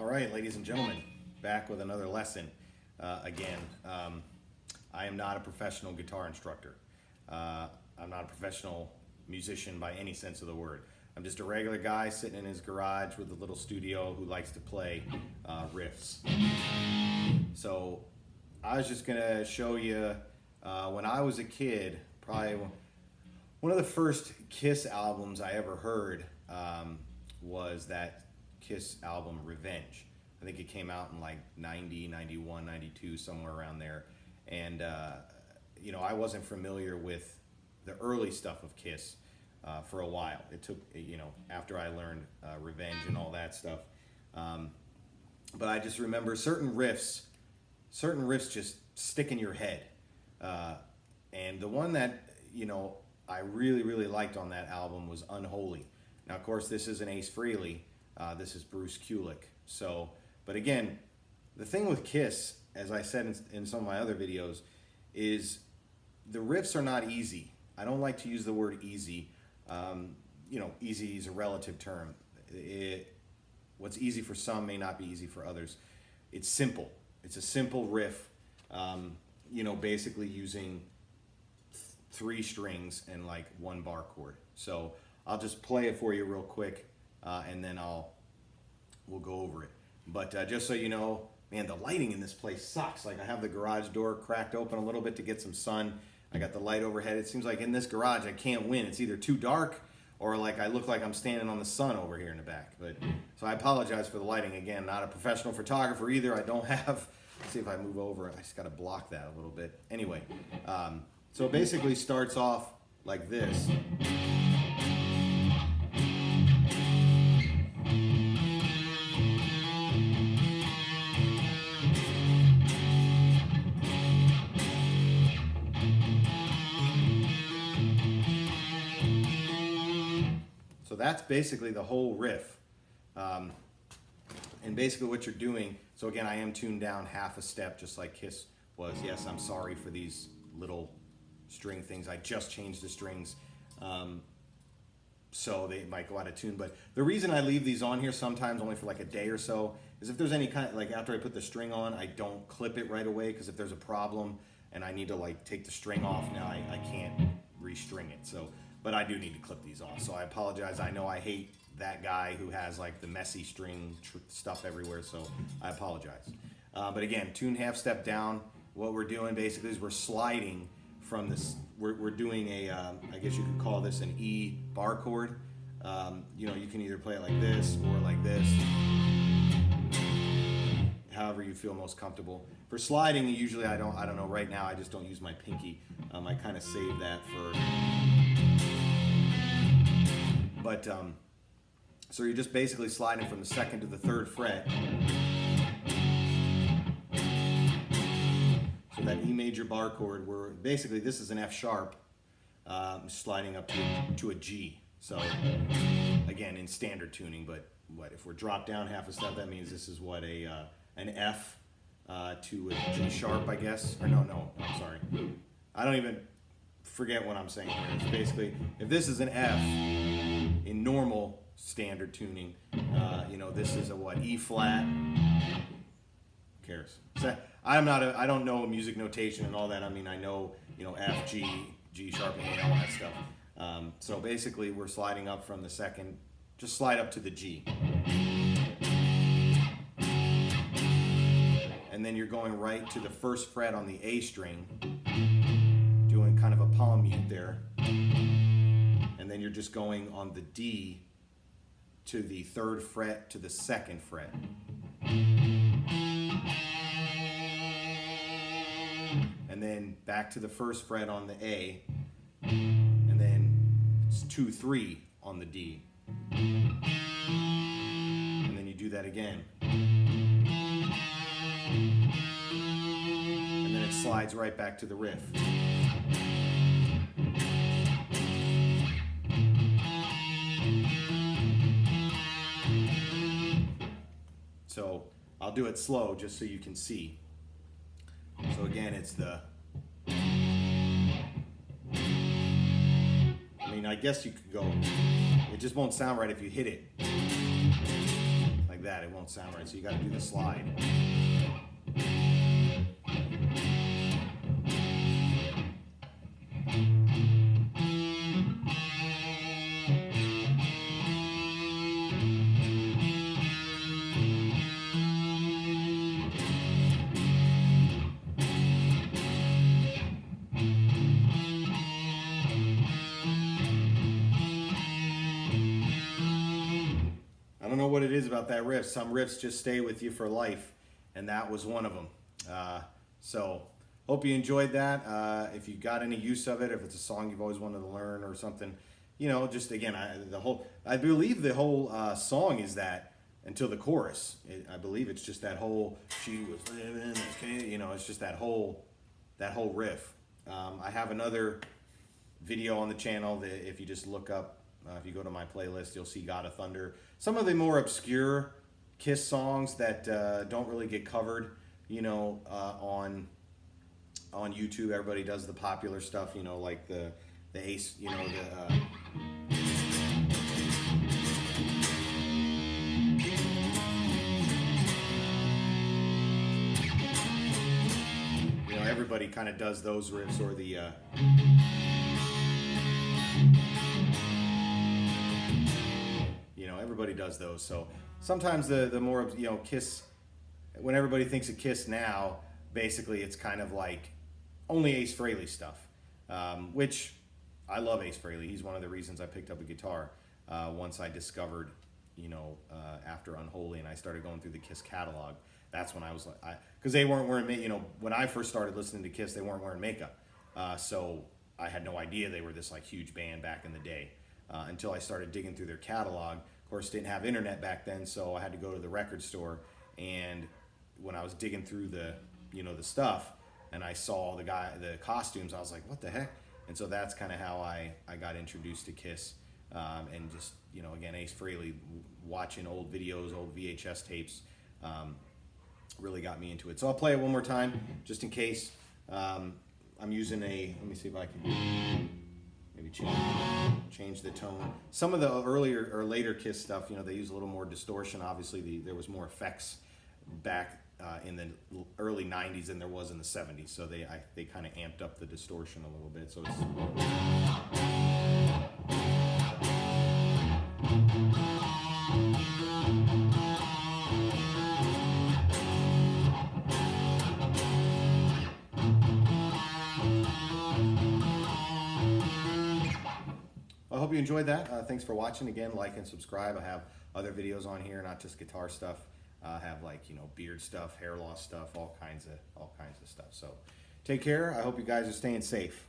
All right, ladies and gentlemen, back with another lesson. Again, I am not a professional guitar instructor. I'm not a professional musician by any sense of the word. I'm just a regular guy sitting in his garage with a little studio who likes to play riffs. So I was just gonna show you when I was a kid, probably one of the first Kiss albums I ever heard was that Kiss album Revenge. I think it came out in like 90, 91, 92, somewhere around there. And you know, I wasn't familiar with the early stuff of Kiss for a while. It took, you know, after I learned Revenge and all that stuff. But I just remember certain riffs just stick in your head. And the one that, you know, I really liked on that album was Unholy. Now, of course, this isn't Ace Frehley. This is Bruce Kulick. So, but again, the thing with Kiss, as I said in some of my other videos, is the riffs are not easy. I don't like to use the word easy. You know, easy is a relative term. What's easy for some may not be easy for others. It's simple. It's a simple riff, you know, basically using 3 strings and like 1 bar chord. So I'll just play it for you real quick, and then we'll go over it. But just so you know, man, the lighting in this place sucks. Like, I have the garage door cracked open a little bit to get some sun. I got the light overhead. It seems like in this garage I can't win. It's either too dark or like I look like I'm standing on the sun over here in the back. But so I apologize for the lighting. Again, not a professional photographer either. I don't have, let's see if I move over. I just got to block that a little bit. Anyway, so it basically starts off like this. So that's basically the whole riff. And basically what you're doing, so again, I am tuned down half a step just like Kiss was. Yes, I'm sorry for these little string things. I just changed the strings, so they might go out of tune. But the reason I leave these on here sometimes only for like a day or so is if there's any kind of, like after I put the string on, I don't clip it right away, because if there's a problem and I need to like take the string off, now I can't restring it. So, but I do need to clip these off. So I apologize. I know I hate that guy who has like the messy string stuff everywhere, so I apologize. But again, tune half step down. What we're doing basically is we're sliding from this, we're doing a, I guess you could call this an E bar chord. You know, you can either play it like this or like this, however you feel most comfortable. For sliding, usually I don't know, right now I just don't use my pinky. I kind of save that for, but, so you're just basically sliding from the 2nd to the 3rd fret. So that E major bar chord, where basically this is an F sharp, sliding up to a G. So again, in standard tuning, but what if we're dropped down half a step, that means this is what, an F to a G sharp, I guess. Or no, I'm sorry. I don't even forget what I'm saying here. It's basically, if this is an F in normal standard tuning, you know, this is a what, E flat. Who cares? So I don't know music notation and all that. I mean, I know, you know, F, G, G sharp, A, all that stuff. So basically we're sliding up from the 2nd, just slide up to the G. And then you're going right to the 1st fret on the A string, doing kind of a palm mute there. And then you're just going on the D to the 3rd fret to the 2nd fret. And then back to the 1st fret on the A, and then it's 2, 3 on the D. And then you do that again. And then it slides right back to the riff. So I'll do it slow just so you can see. So again, it's the, I mean, I guess you could go, it just won't sound right if you hit it like like that, it won't sound right. So you got to do the slide. I don't know what it is about that riff. Some riffs just stay with you for life, and that was one of them. So hope you enjoyed that. If you got any use of it, if it's a song you've always wanted to learn or something, you know, just again, I believe the whole song is that until the chorus. I believe it's just that whole "she was living," okay, you know, it's just that whole riff. I have another video on the channel that if you just look up. If you go to my playlist, you'll see God of Thunder. Some of the more obscure Kiss songs that don't really get covered, you know, on YouTube. Everybody does the popular stuff, you know, like the Ace, you know, you know, everybody kind of does those riffs, or the everybody does those. So sometimes the more, you know, Kiss, when everybody thinks of Kiss now, basically it's kind of like only Ace Frehley stuff, which I love Ace Frehley. He's one of the reasons I picked up a guitar once I discovered, you know, after Unholy, and I started going through the Kiss catalog. That's when I was like, because they weren't wearing, you know, when I first started listening to Kiss, they weren't wearing makeup. So I had no idea they were this like huge band back in the day until I started digging through their catalog. Of course, didn't have internet back then, so I had to go to the record store. And when I was digging through the, you know, the stuff, and I saw the costumes, I was like, what the heck? And so that's kind of how I got introduced to Kiss. And just, you know, again, Ace Frehley, watching old videos, old VHS tapes, really got me into it. So I'll play it one more time, just in case. I'm using let me see if I can maybe change the tone. Some of the earlier or later Kiss stuff, you know, they use a little more distortion. Obviously, there was more effects back in the early 90s than there was in the 70s. So they kind of amped up the distortion a little bit. So I hope you enjoyed that. Thanks for watching. Again, like and subscribe. I have other videos on here, not just guitar stuff. I have, like, you know, beard stuff, hair loss stuff, all kinds of stuff. So take care. I hope you guys are staying safe.